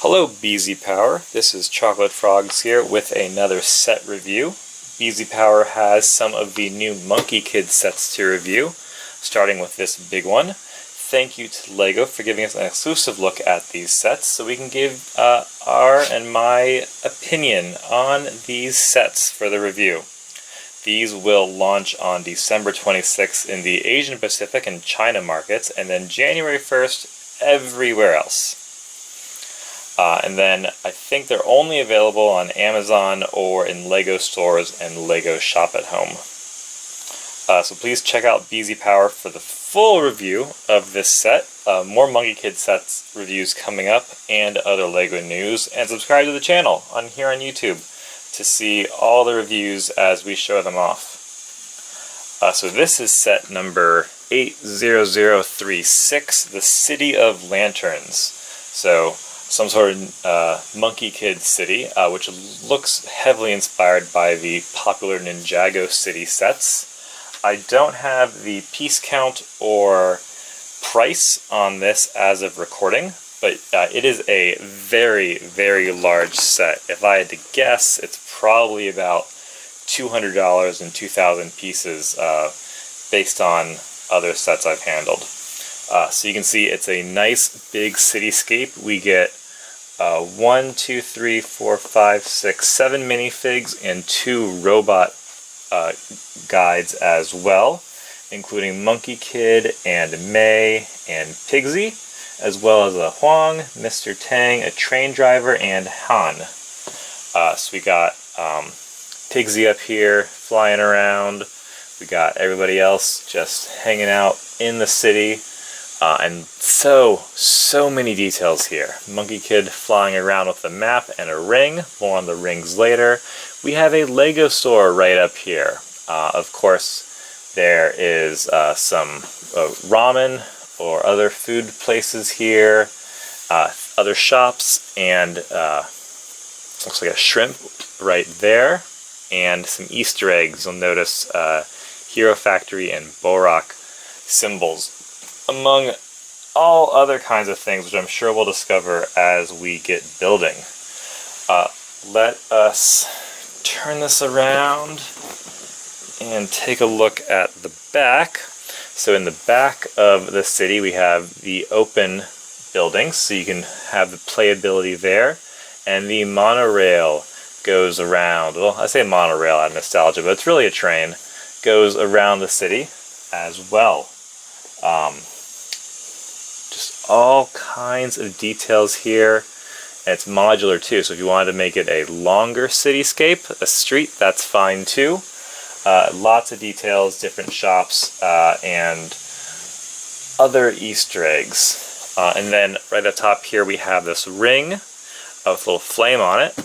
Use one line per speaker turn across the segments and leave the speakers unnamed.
Hello BZPower, this is ChocolateFrogs here with another set review. BZPower has some of the new Monkie Kid sets to review, starting with this big one. Thank you to LEGO for giving us an exclusive look at these sets so we can give our and my opinion on these sets for the review. These will launch on December 26th in the Asian Pacific and China markets, and then January 1st everywhere else. And then I think they're only available on Amazon or in LEGO stores and LEGO Shop at Home. So please check out BZPower for the full review of this set. More Monkie Kid sets reviews coming up and other LEGO news. And subscribe to the channel here on YouTube to see all the reviews as we show them off. So this is set number 80036, the City of Lanterns. So some sort of Monkie Kid city, which looks heavily inspired by the popular Ninjago city sets. I don't have the piece count or price on this as of recording, but it is a very, very large set. If I had to guess, it's probably about $200 and 2,000 pieces based on other sets I've handled. So you can see it's a nice big cityscape. We get 1, 2, 3, 4, 5, 6, 7 minifigs and 2 robot guides as well, including Monkie Kid and May and Pigsy, as well as a Huang, Mr. Tang, a train driver, and Han. So we got Pigsy up here flying around. We got everybody else just hanging out in the city. And so many details here. Monkie Kid flying around with a map and a ring. More on the rings later. We have a LEGO store right up here. Of course, there is some ramen or other food places here, other shops, and looks like a shrimp right there, and some Easter eggs. You'll notice Hero Factory and Borak symbols, among all other kinds of things, which I'm sure we'll discover as we get building. Let us turn this around and take a look at the back. So in the back of the city we have the open buildings, so you can have the playability there, and the monorail goes around. Well, I say monorail out of nostalgia, but it's really a train. Goes around the city as well. Just all kinds of details here. And it's modular too, so if you wanted to make it a longer cityscape, a street, that's fine too. Lots of details, different shops, and other Easter eggs. And then right at the top here we have this ring with a little flame on it.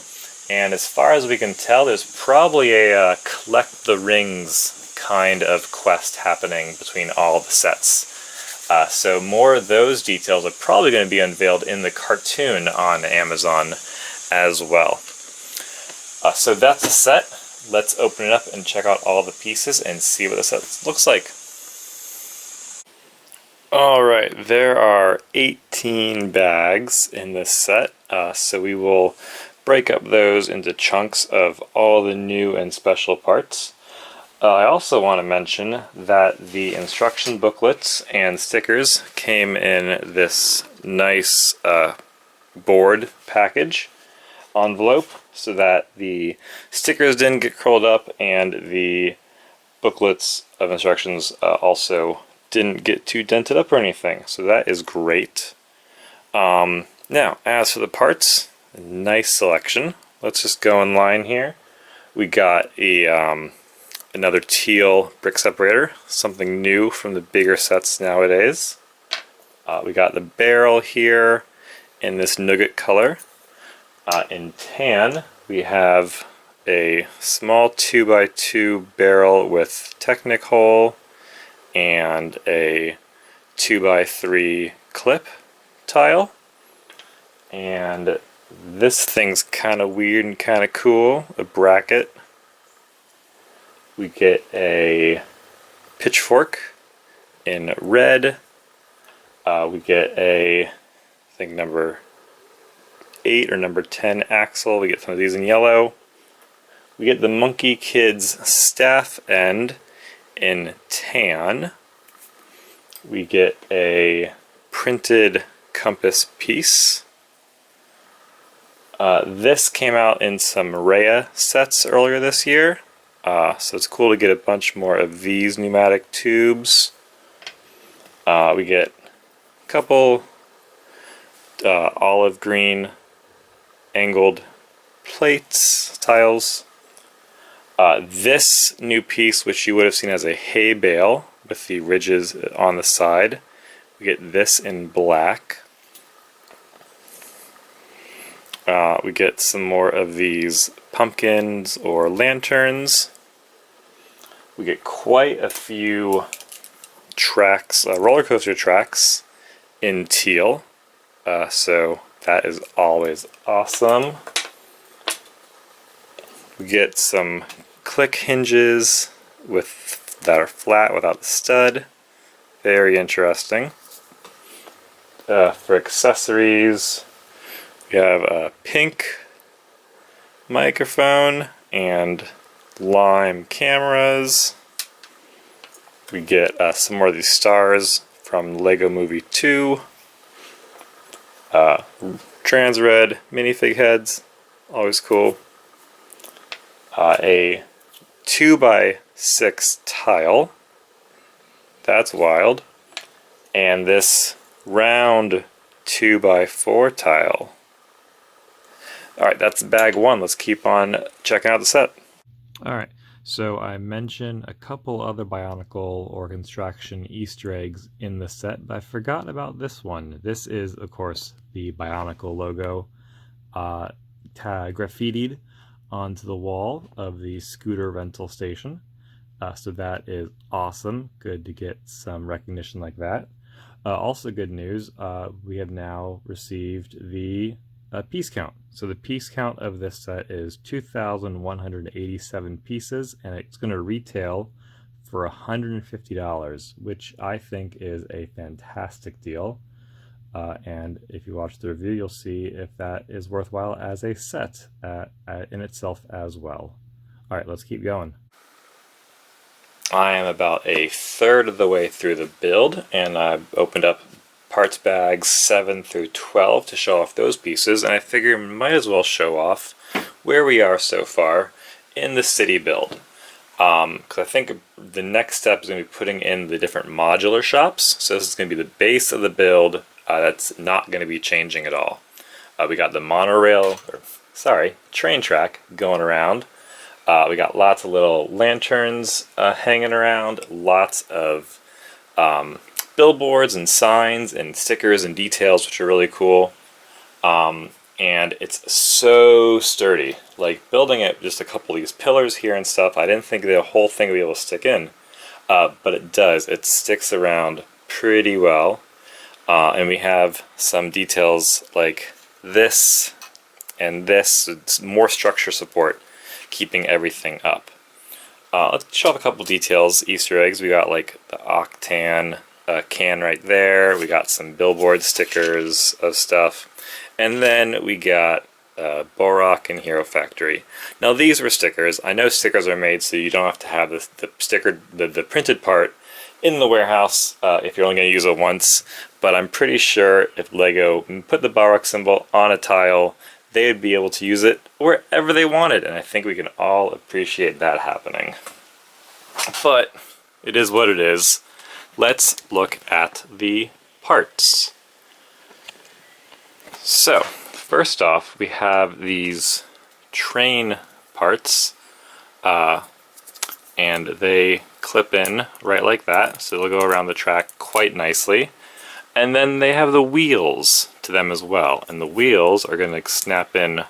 And as far as we can tell, there's probably a collect the rings kind of quest happening between all the sets. So more of those details are probably going to be unveiled in the cartoon on Amazon as well. So that's the set. Let's open it up and check out all the pieces and see what the set looks like. Alright, there are 18 bags in this set, so we will break up those into chunks of all the new and special parts. I also want to mention that the instruction booklets and stickers came in this nice board package envelope, so that the stickers didn't get curled up and the booklets of instructions also didn't get too dented up or anything. So that is great. Now, as for the parts, a nice selection. Let's just go in line here. We got a another teal brick separator, something new from the bigger sets nowadays. We got the barrel here in this nougat color. In tan, we have a small 2x2 barrel with Technic hole and a 2x3 clip tile. And this thing's kind of weird and kind of cool, a bracket. We get a pitchfork in red. We get a, I think number 8 or number 10 axle. We get some of these in yellow. We get the Monkie Kids staff end in tan. We get a printed compass piece. This came out in some Rhea sets earlier this year, so it's cool to get a bunch more of these pneumatic tubes. We get a couple olive green angled plates, tiles. This new piece, which you would have seen as a hay bale with the ridges on the side, we get this in black. We get some more of these pumpkins or lanterns. We get quite a few tracks, roller coaster tracks in teal, so that is always awesome. We get some click hinges that are flat without the stud. Very interesting. For accessories, we have a pink microphone and lime cameras. We get some more of these stars from Lego Movie 2. Trans red minifig heads, always cool. A 2x6 tile, that's wild. And this round 2x4 tile. Alright, that's bag 1. Let's keep on checking out the set. Alright, so I mentioned a couple other Bionicle or Construction Easter eggs in the set, but I forgot about this one. This is, of course, the Bionicle logo graffitied onto the wall of the scooter rental station. So that is awesome. Good to get some recognition like that. Also good news, we have now received the piece count. So the piece count of this set is 2,187 pieces, and it's going to retail for $150, which I think is a fantastic deal. And if you watch the review, you'll see if that is worthwhile as a set in itself as well. Alright, let's keep going. I am about a third of the way through the build, and I've opened up parts bags 7 through 12 to show off those pieces, and I figure we might as well show off where we are so far in the city build. Because I think the next step is going to be putting in the different modular shops. So this is going to be the base of the build. That's not going to be changing at all. We got the train track going around. We got lots of little lanterns hanging around, lots of billboards and signs and stickers and details, which are really cool. And it's so sturdy. Like, building it, just a couple of these pillars here and stuff, I didn't think the whole thing would be able to stick in. But it does. It sticks around pretty well. And we have some details like this and this. It's more structure support, keeping everything up. Let's show off a couple details, Easter eggs. We got like the Octan can right there. We got some billboard stickers of stuff. And then we got Borak and Hero Factory. Now these were stickers. I know stickers are made so you don't have to have the printed part in the warehouse if you're only going to use it once. But I'm pretty sure if Lego put the Borak symbol on a tile, they would be able to use it wherever they wanted. And I think we can all appreciate that happening. But it is what it is. Let's look at the parts. So, first off, we have these train parts, and they clip in right like that, so they'll go around the track quite nicely. And then they have the wheels to them as well, and the wheels are going to snap in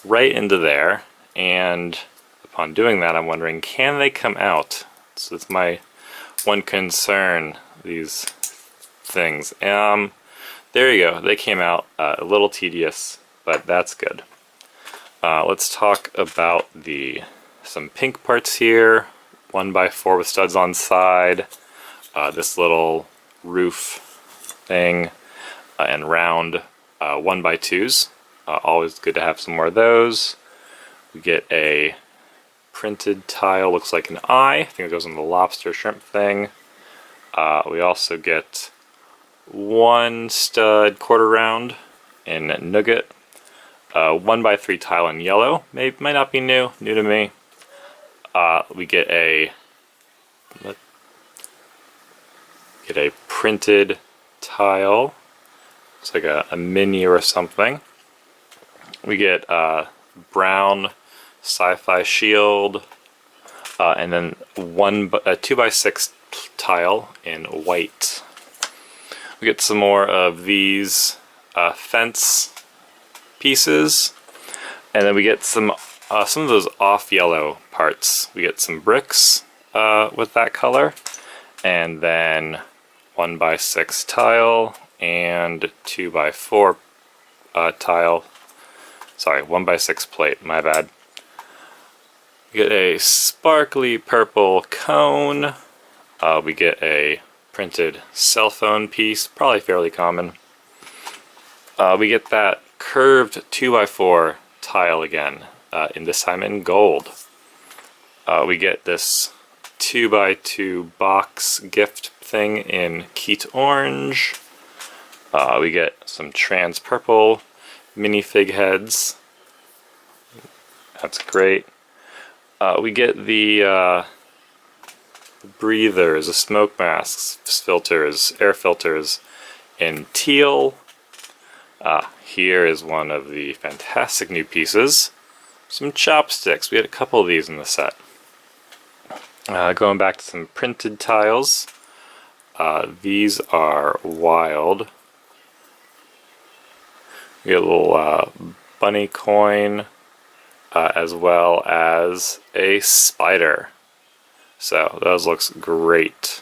right into there, and upon doing that I'm wondering, can they come out? So that's my one concern, these things. There you go, they came out. A little tedious, but that's good. Let's talk about some pink parts here. 1x4 with studs on side. This little roof thing, and round 1x2s. Always good to have some more of those. We get a printed tile, looks like an eye. I think it goes on the lobster shrimp thing. We also get one stud quarter round in Nugget. 1x3 tile in yellow. Might not be new to me. We get a printed tile. It's like a mini or something. We get brown sci-fi shield, and then a 2x6 tile in white. We get some more of these fence pieces, and then we get some of those off yellow parts. We get some bricks with that color, and then 1x6 tile and 2x4 tile. Sorry, 1x6 plate, my bad. We get a sparkly purple cone. We get a printed cell phone piece, probably fairly common. We get that curved 2x4 tile again, in this time in gold. We get this 2x2 box gift thing in Keat Orange. We get some trans purple minifig heads. That's great. We get the breathers, the smoke masks, filters, air filters in teal. Here is one of the fantastic new pieces. Some chopsticks. We had a couple of these in the set. Going back to some printed tiles. These are wild. We get a little bunny coin, as well as a spider. So those looks great.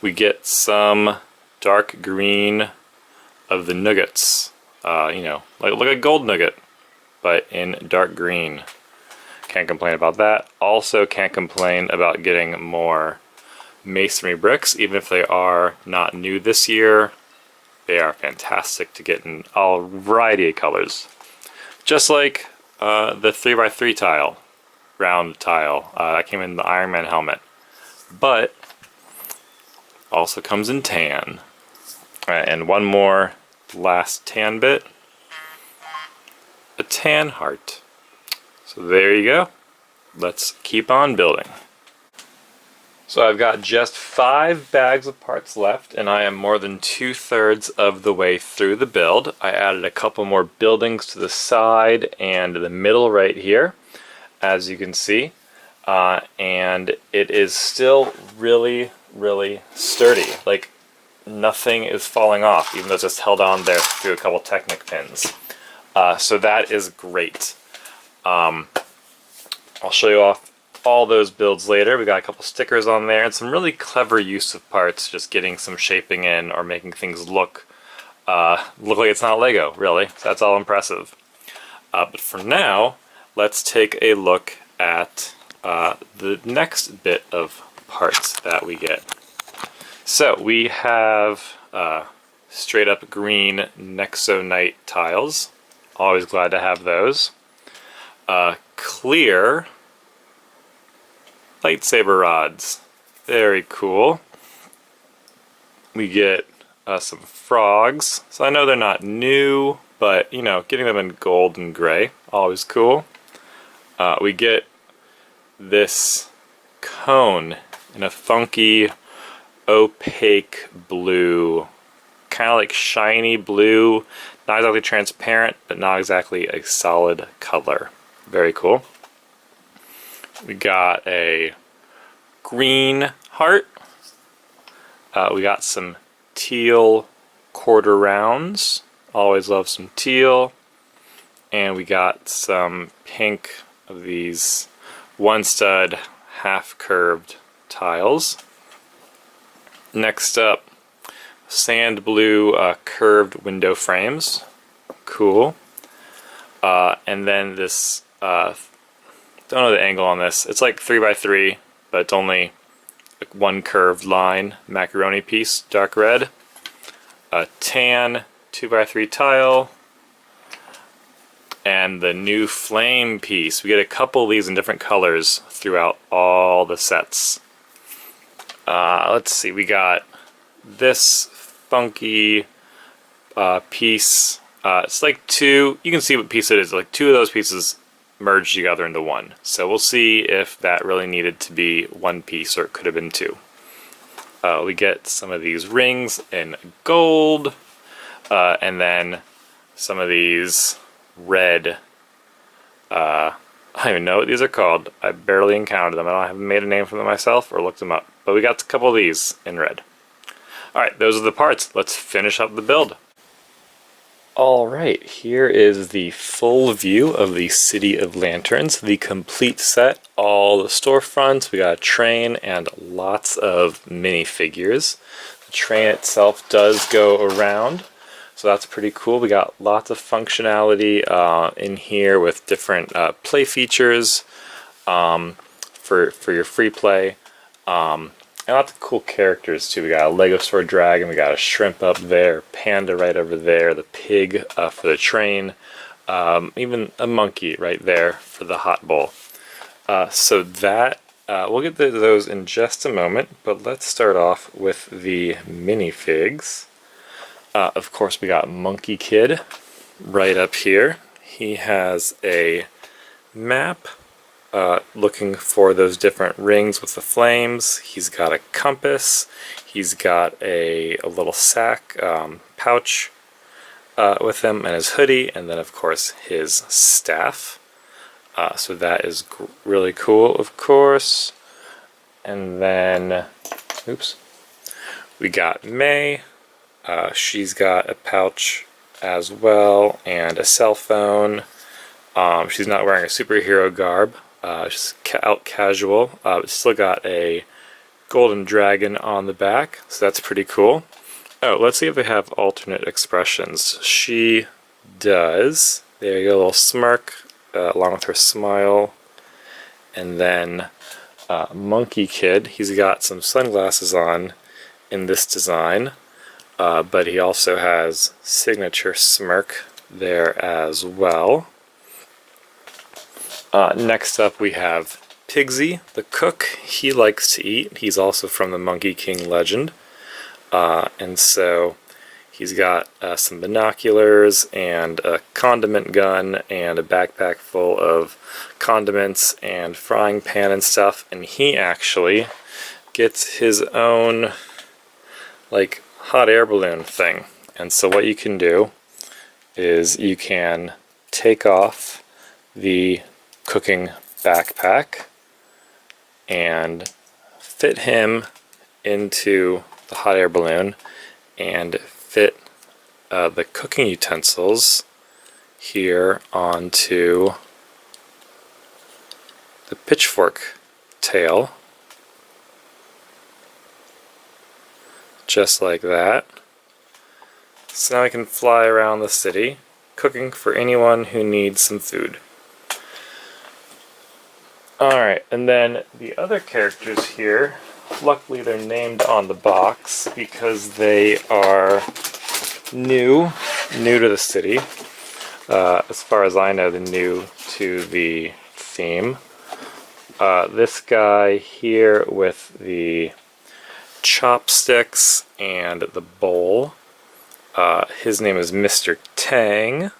We get some dark green of the nuggets. You know, like a gold nugget, but in dark green. Can't complain about that. Also can't complain about getting more masonry bricks, even if they are not new this year. They are fantastic to get in a variety of colors. Just like the 3x3 tile, round tile. That came in the Iron Man helmet. But also comes in tan. Alright, and one more last tan bit. A tan heart. So there you go. Let's keep on building. So I've got just 5 bags of parts left, and I am more than 2/3 of the way through the build. I added a couple more buildings to the side and the middle right here, as you can see. And it is still really, really sturdy. Like, nothing is falling off, even though it's just held on there through a couple Technic pins. So that is great. I'll show you off all those builds later. We got a couple stickers on there and some really clever use of parts, just getting some shaping in or making things look like it's not Lego, really. So that's all impressive. But for now, let's take a look at the next bit of parts that we get. So we have straight up green Nexonite tiles. Always glad to have those. Clear lightsaber rods. Very cool. We get some frogs. So I know they're not new, but you know, getting them in gold and gray, always cool. We get this cone in a funky opaque blue, kind of like shiny blue, not exactly transparent, but not exactly a solid color. Very cool. We got a green heart. We got some teal quarter rounds. Always love some teal. And we got some pink of these one stud half curved tiles. Next up, sand blue curved window frames. Cool. And then this, don't know the angle on this. It's like 3x3, but it's only like one curved line macaroni piece, dark red. A tan 2x3 tile, and the new flame piece. We get a couple of these in different colors throughout all the sets. Let's see, we got this funky piece. It's like two, you can see what piece it is, like two of those pieces merged together into one. So we'll see if that really needed to be one piece or it could have been two. We get some of these rings in gold, and then some of these red, I don't even know what these are called. I barely encountered them. I haven't made a name for them myself or looked them up. But we got a couple of these in red. Alright, those are the parts. Let's finish up the build. Alright, here is the full view of the City of Lanterns, the complete set, all the storefronts. We got a train and lots of minifigures. The train itself does go around, so that's pretty cool. We got lots of functionality in here with different play features for your free play. And lots of cool characters too. We got a Lego store dragon, we got a shrimp up there, panda right over there, the pig for the train, even a monkey right there for the hot bowl. So that, we'll get to those in just a moment, but let's start off with the minifigs. Of course we got Monkey Kid right up here. He has a map. Looking for those different rings with the flames. He's got a compass. He's got a little sack pouch with him, and his hoodie, and then of course his staff. So that is really cool, of course. And then, oops, we got May. She's got a pouch as well and a cell phone. She's not wearing a superhero garb. She's out casual, but still got a golden dragon on the back, so that's pretty cool. Oh, let's see if they have alternate expressions. She does. There you go, a little smirk along with her smile. And then Monkey Kid, he's got some sunglasses on in this design, but he also has signature smirk there as well. Next up we have Pigsy, the cook. He likes to eat. He's also from the Monkey King legend. And so he's got some binoculars and a condiment gun and a backpack full of condiments and frying pan and stuff. And he actually gets his own like hot air balloon thing. And so what you can do is you can take off the cooking backpack and fit him into the hot air balloon and fit the cooking utensils here onto the pitchfork tail, just like that. So now I can fly around the city cooking for anyone who needs some food. Alright, and then the other characters here, luckily they're named on the box because they are new to the city. As far as I know, they're new to the theme. This guy here with the chopsticks and the bowl, his name is Mr. Tang.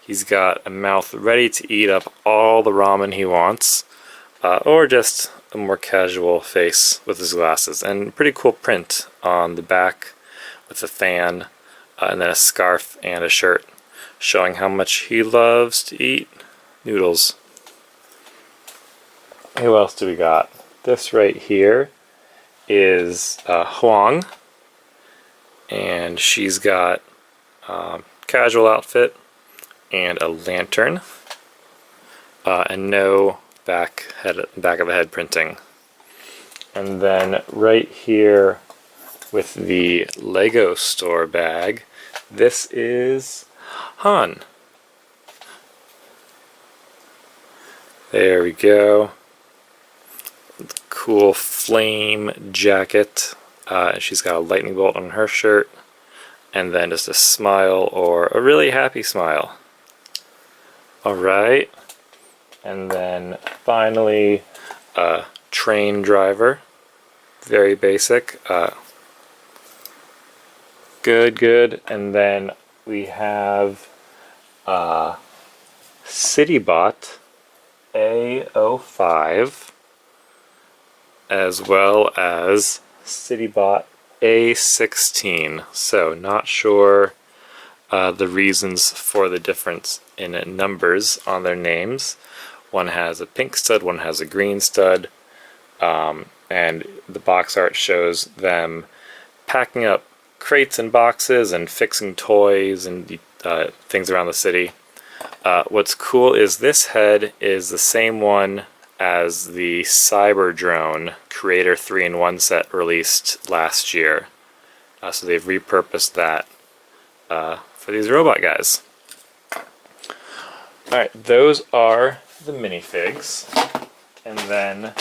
He's got a mouth ready to eat up all the ramen he wants. Or just a more casual face with his glasses. And pretty cool print on the back with a fan, and then a scarf and a shirt, showing how much he loves to eat noodles. Who else do we got? This right here is Huang, and she's got casual outfit and a lantern, and no back of the head printing. And then right here with the Lego store bag, this is Han. There we go. Cool flame jacket. She's got a lightning bolt on her shirt, and then just a smile or a really happy smile. Alright, and then finally a train driver, very basic. Good, and then we have CityBot A05 as well as CityBot A16. So not sure the reasons for the difference in numbers on their names. One has a pink stud, one has a green stud, and the box art shows them packing up crates and boxes and fixing toys and things around the city. What's cool is this head is the same one as the Cyber Drone Creator 3-in-1 set released last year. So they've repurposed that for these robot guys. Alright, those are the minifigs. And then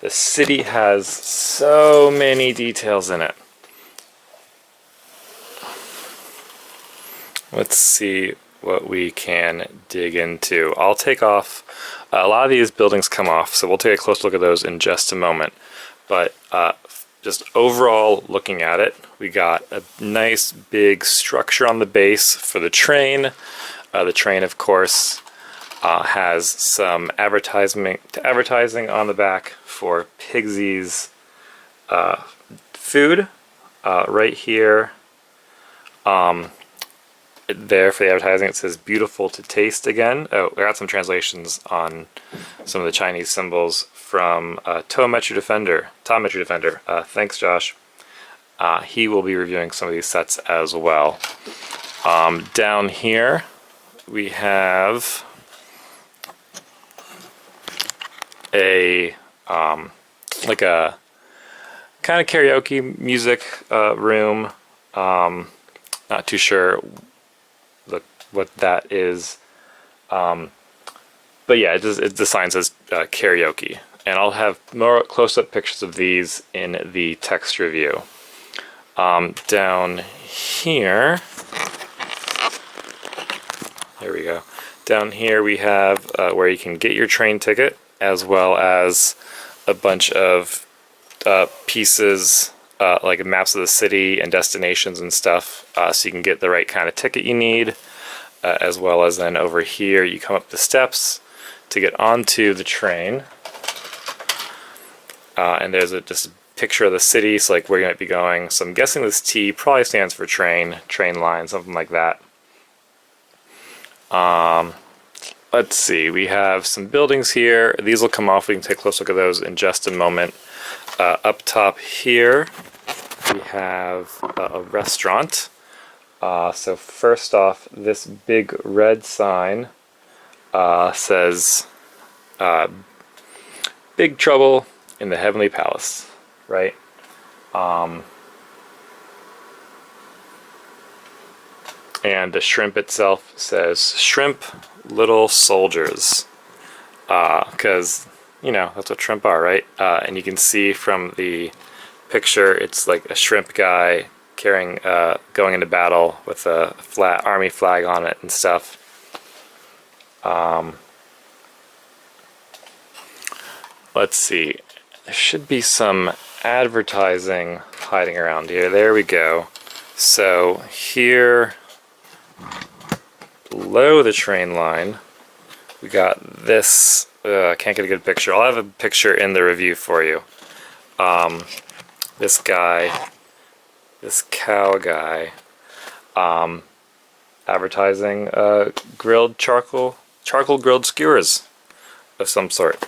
the city has so many details in it. Let's see what we can dig into. I'll take off, a lot of these buildings come off, so we'll take a close look at those in just a moment. But just overall looking at it, we got a nice big structure on the base for the train. The train, of course, has some advertising on the back for Pigsy's food right here. There for the advertising it says beautiful to taste again. Oh, I got some translations on some of the Chinese symbols from Tom Metro Defender. Thanks, Josh. He will be reviewing some of these sets as well. Down here we have a like a kind of karaoke music room. Not too sure what that is, but yeah, the sign says karaoke, and I'll have more close-up pictures of these in the text review. Down here, there we go. Down here we have where you can get your train ticket, as well as a bunch of pieces like maps of the city and destinations and stuff, so you can get the right kind of ticket you need. As well as then over here you come up the steps to get onto the train, and there's just a picture of the city, so like where you might be going. So I'm guessing this T probably stands for train line, something like that. Let's see, we have some buildings here. These will come off, we can take a close look at those in just a moment. Up top here we have a restaurant. So first off, this big red sign says Big Trouble in the Heavenly Palace, right? And the shrimp itself says Shrimp Little Soldiers, because, you know, that's what shrimp are, right? And you can see from the picture, it's like a shrimp guy carrying, going into battle with a flat army flag on it and stuff. Let's see, there should be some advertising hiding around here. There we go. So here, below the train line, we got this. I can't get a good picture. I'll have a picture in the review for you. This guy, this cow guy, advertising grilled charcoal grilled skewers of some sort.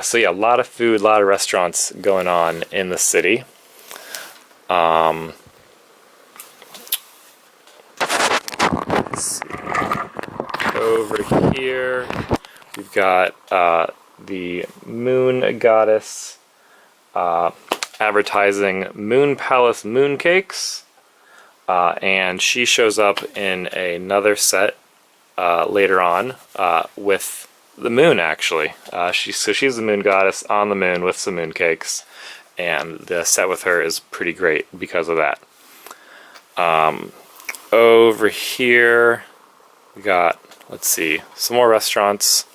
So yeah, a lot of food, a lot of restaurants going on in the city. Let's see. Over here, we've got the Moon Goddess advertising Moon Palace mooncakes, and she shows up in another set later on with the moon, actually. So she's the Moon Goddess on the moon with some mooncakes, and the set with her is pretty great because of that. Over here we got, let's see, some more restaurants.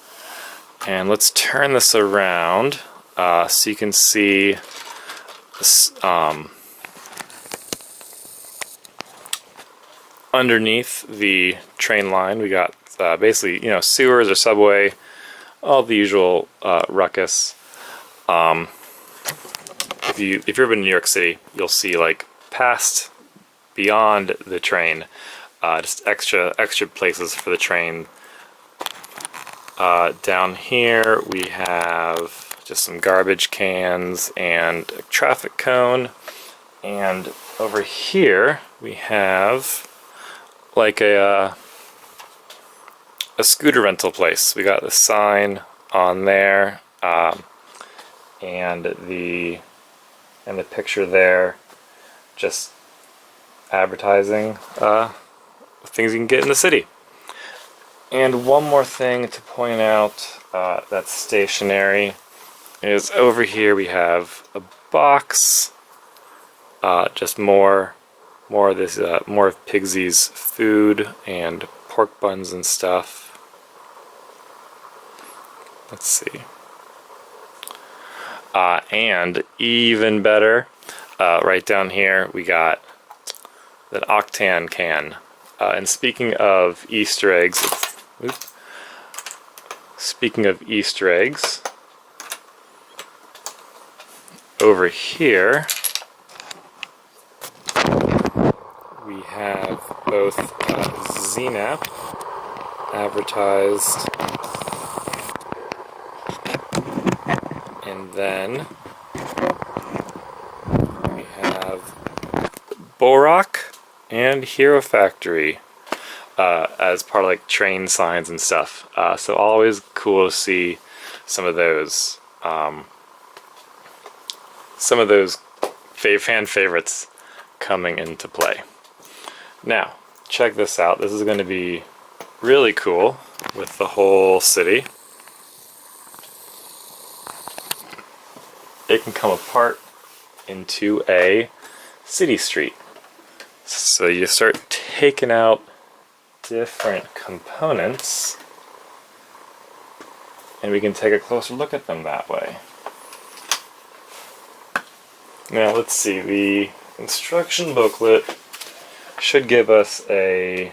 And let's turn this around so you can see this, underneath the train line. We got basically, you know, sewers or subway, all the usual ruckus. If you've ever been in New York City, you'll see like past, beyond the train, just extra places for the train. Down here we have just some garbage cans and a traffic cone, and over here we have like a scooter rental place. We got the sign on there, and the picture there, just advertising things you can get in the city. And one more thing to point out that's stationary is over here we have a box, just more of this, more of Pigsy's food and pork buns and stuff. Let's see. And even better, right down here we got an Octan can. And speaking of Easter eggs, over here we have both Znap advertised, and then we have Borak and Hero Factory as part of like train signs and stuff. So always cool to see some of those fan favorites coming into play. Now, check this out. This is going to be really cool with the whole city. It can come apart into a city street. So you start taking out different components, and we can take a closer look at them that way. Now let's see, the instruction booklet should give us a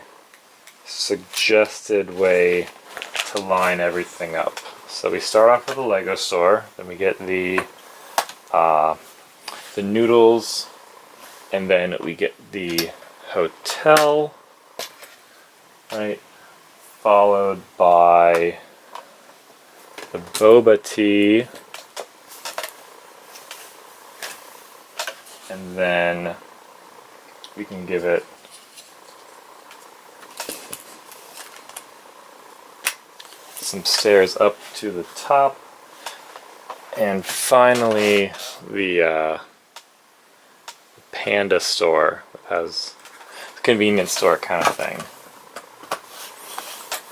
suggested way to line everything up. So we start off with a Lego store, then we get the noodles, and then we get the hotel, right, followed by the boba tea, and then we can give it some stairs up to the top, and finally the panda store has a convenience store kind of thing.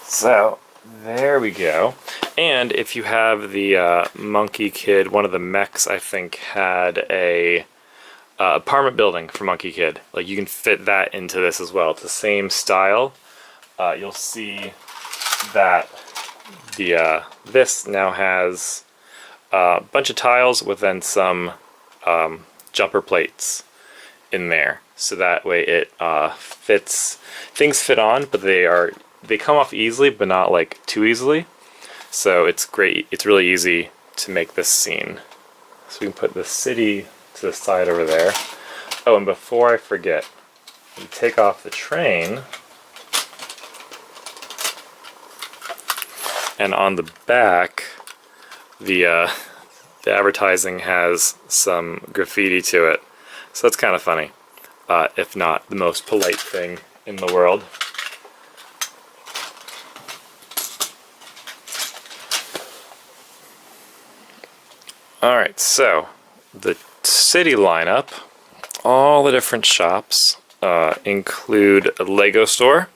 So there we go. And if you have the Monkey Kid, one of the mechs I think had a apartment building for Monkey Kid. Like you can fit that into this as well. It's the same style. You'll see that the this now has a bunch of tiles with then some jumper plates in there, so that way it fits. Things fit on, but they come off easily, but not like too easily. So it's great. It's really easy to make this scene. So we can put the city to the side over there. Oh, and before I forget, we take off the train, and on the back, the advertising has some graffiti to it. So that's kind of funny, if not the most polite thing in the world. Alright, so the city lineup, all the different shops include a Lego store,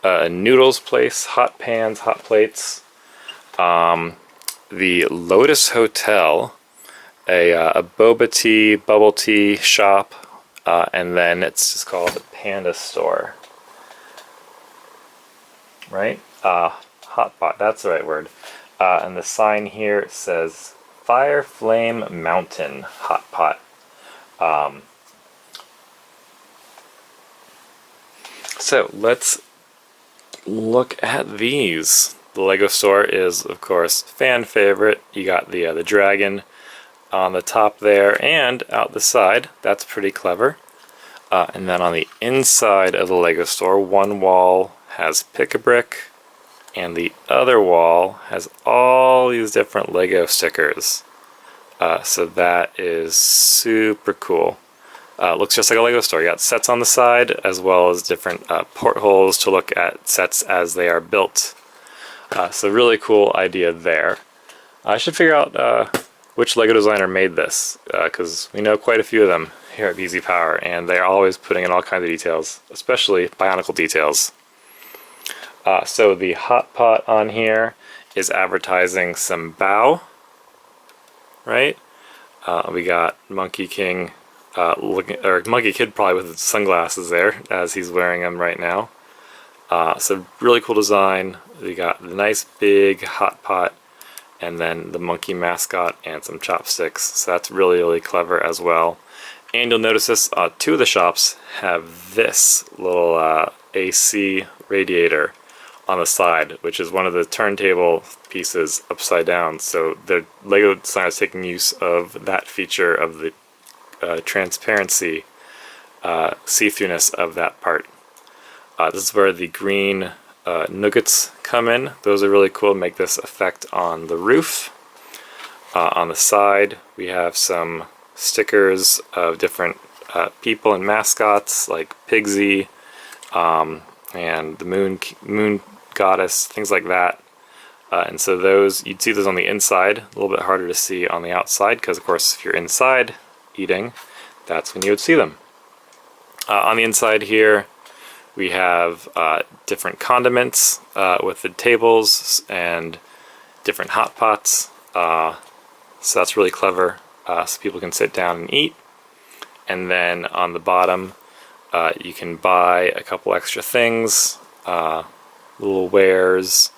a noodles place, hot pans, hot plates, the Lotus Hotel, a boba tea, bubble tea shop, and then it's just called the Panda Store, right? Hotpot, that's the right word. And the sign here says Fire Flame Mountain Hotpot. So let's look at these. The Lego store is, of course, fan favorite. You got the dragon on the top there and out the side. That's pretty clever. And then on the inside of the Lego store, one wall has Pick-a-Brick, and the other wall has all these different Lego stickers. So that is super cool. Looks just like a Lego store. You got sets on the side as well as different portholes to look at sets as they are built. So really cool idea there. I should figure out which Lego designer made this, because we know quite a few of them here at BZPower, and they're always putting in all kinds of details, especially Bionicle details. So the hot pot on here is advertising some bow, right? We got Monkey King or Monkey Kid probably with his sunglasses there as he's wearing them right now. So really cool design. We got the nice big hot pot, and then the monkey mascot and some chopsticks. So that's really, really clever as well. And you'll notice this, two of the shops have this little AC radiator on the side, which is one of the turntable pieces upside down. So the Lego design is taking use of that feature of the transparency, see-throughness of that part. This is where the green nuggets come in. Those are really cool, make this effect on the roof. On the side we have some stickers of different people and mascots like Pigsy and the moon goddess, things like that. And so those, you'd see those on the inside, a little bit harder to see on the outside because of course if you're inside eating, that's when you would see them. On the inside here we have different condiments with the tables and different hot pots, so that's really clever, so people can sit down and eat. And then on the bottom you can buy a couple extra things, little wares.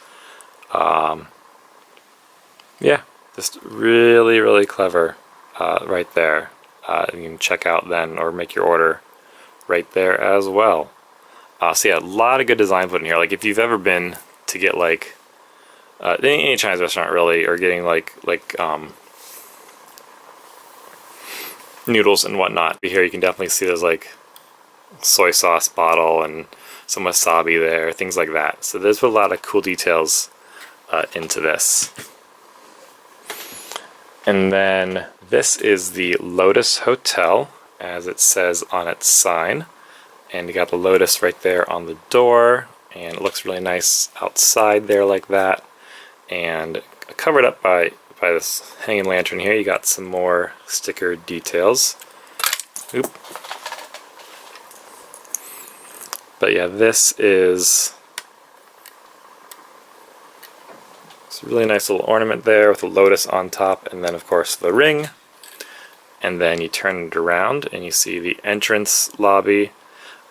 Yeah, just really, really clever right there. You can check out then or make your order right there as well. So yeah, a lot of good design put in here. Like if you've ever been to get like any Chinese restaurant really, or getting like noodles and whatnot, here you can definitely see there's like soy sauce bottle and some wasabi there, things like that. So there's a lot of cool details into this. And then this is the Lotus Hotel, as it says on its sign. And you got the lotus right there on the door, and it looks really nice outside there like that. And covered up by this hanging lantern here, you got some more sticker details. Oop. But yeah, this is a really nice little ornament there with a lotus on top, and then of course the ring. And then you turn it around and you see the entrance lobby.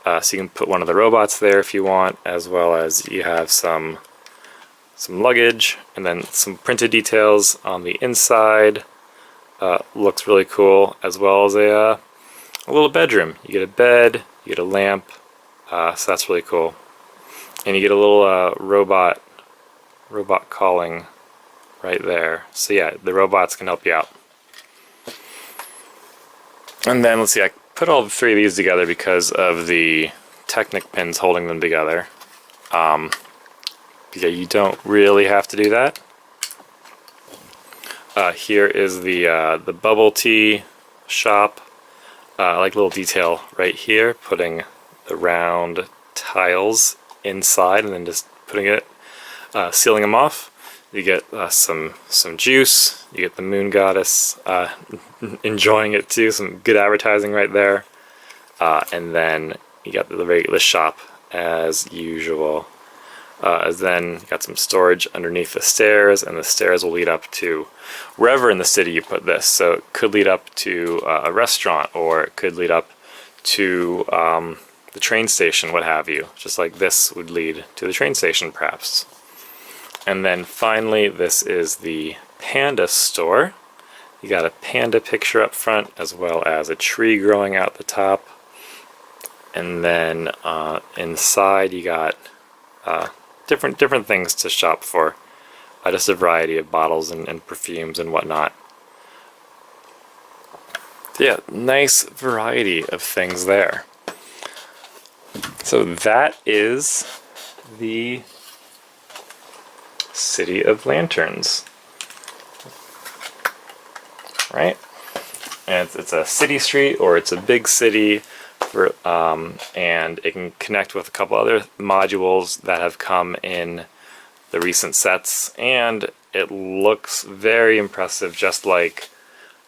So you can put one of the robots there if you want, as well as you have some luggage, and then some printed details on the inside. Looks really cool, as well as a little bedroom. You get a bed, you get a lamp, so that's really cool. And you get a little robot calling right there. So yeah, the robots can help you out. And then let's see, I put all three of these together because of the Technic pins holding them together. Yeah, you don't really have to do that. Here is the bubble tea shop. I like a little detail right here, putting the round tiles inside and then just putting it, sealing them off. You get some juice, you get the moon goddess enjoying it too, some good advertising right there. And then you got the shop as usual. Then you got some storage underneath the stairs, and the stairs will lead up to wherever in the city you put this. So it could lead up to a restaurant, or it could lead up to the train station, what have you. Just like this would lead to the train station, perhaps. And then finally, this is the panda store. You got a panda picture up front, as well as a tree growing out the top. And then inside, you got different things to shop for. Just a variety of bottles and perfumes and whatnot. So yeah, nice variety of things there. So that is the City of Lanterns, right? And it's a city street, or it's a big city, and it can connect with a couple other modules that have come in the recent sets, and it looks very impressive, just like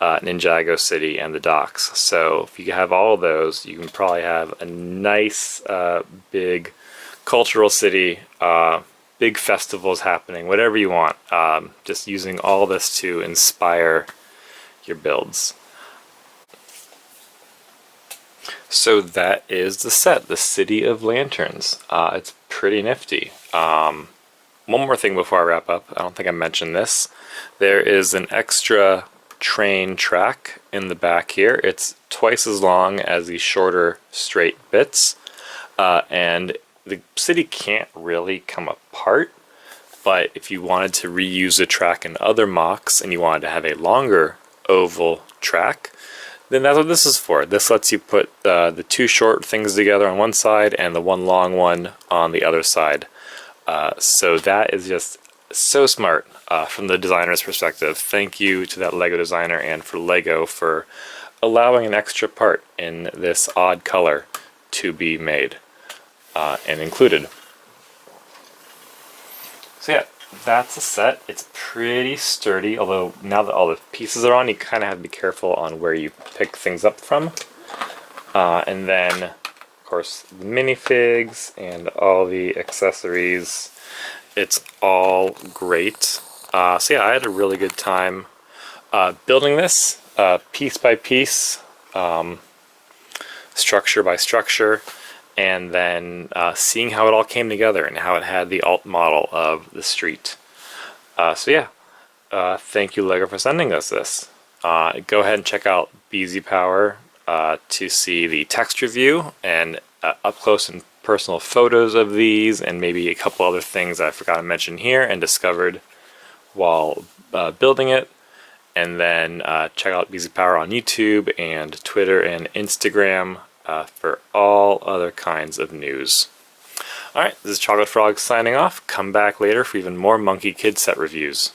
Ninjago City and the docks. So if you have all of those, you can probably have a nice big cultural city, big festivals happening, whatever you want, just using all this to inspire your builds. So that is the set, the City of Lanterns. It's pretty nifty. One more thing before I wrap up, I don't think I mentioned this. There is an extra train track in the back here. It's twice as long as the shorter straight bits, and the city can't really come apart, but if you wanted to reuse the track in other mocks and you wanted to have a longer oval track, then that's what this is for. This lets you put the two short things together on one side and the one long one on the other side. So that is just so smart from the designer's perspective. Thank you to that LEGO designer and for LEGO for allowing an extra part in this odd color to be made and included. So yeah, that's a set. It's pretty sturdy, although now that all the pieces are on, you kind of have to be careful on where you pick things up from. And then, of course, the minifigs and all the accessories. It's all great. So yeah, I had a really good time building this piece by piece, structure by structure, and then seeing how it all came together and how it had the alt model of the street. So yeah, thank you LEGO for sending us this. Go ahead and check out BZPower to see the texture view and up close and personal photos of these, and maybe a couple other things I forgot to mention here and discovered while building it. And then check out BZPower on YouTube and Twitter and Instagram for all other kinds of news. Alright, this is ChocolateFrogs signing off. Come back later for even more Monkie Kid set reviews.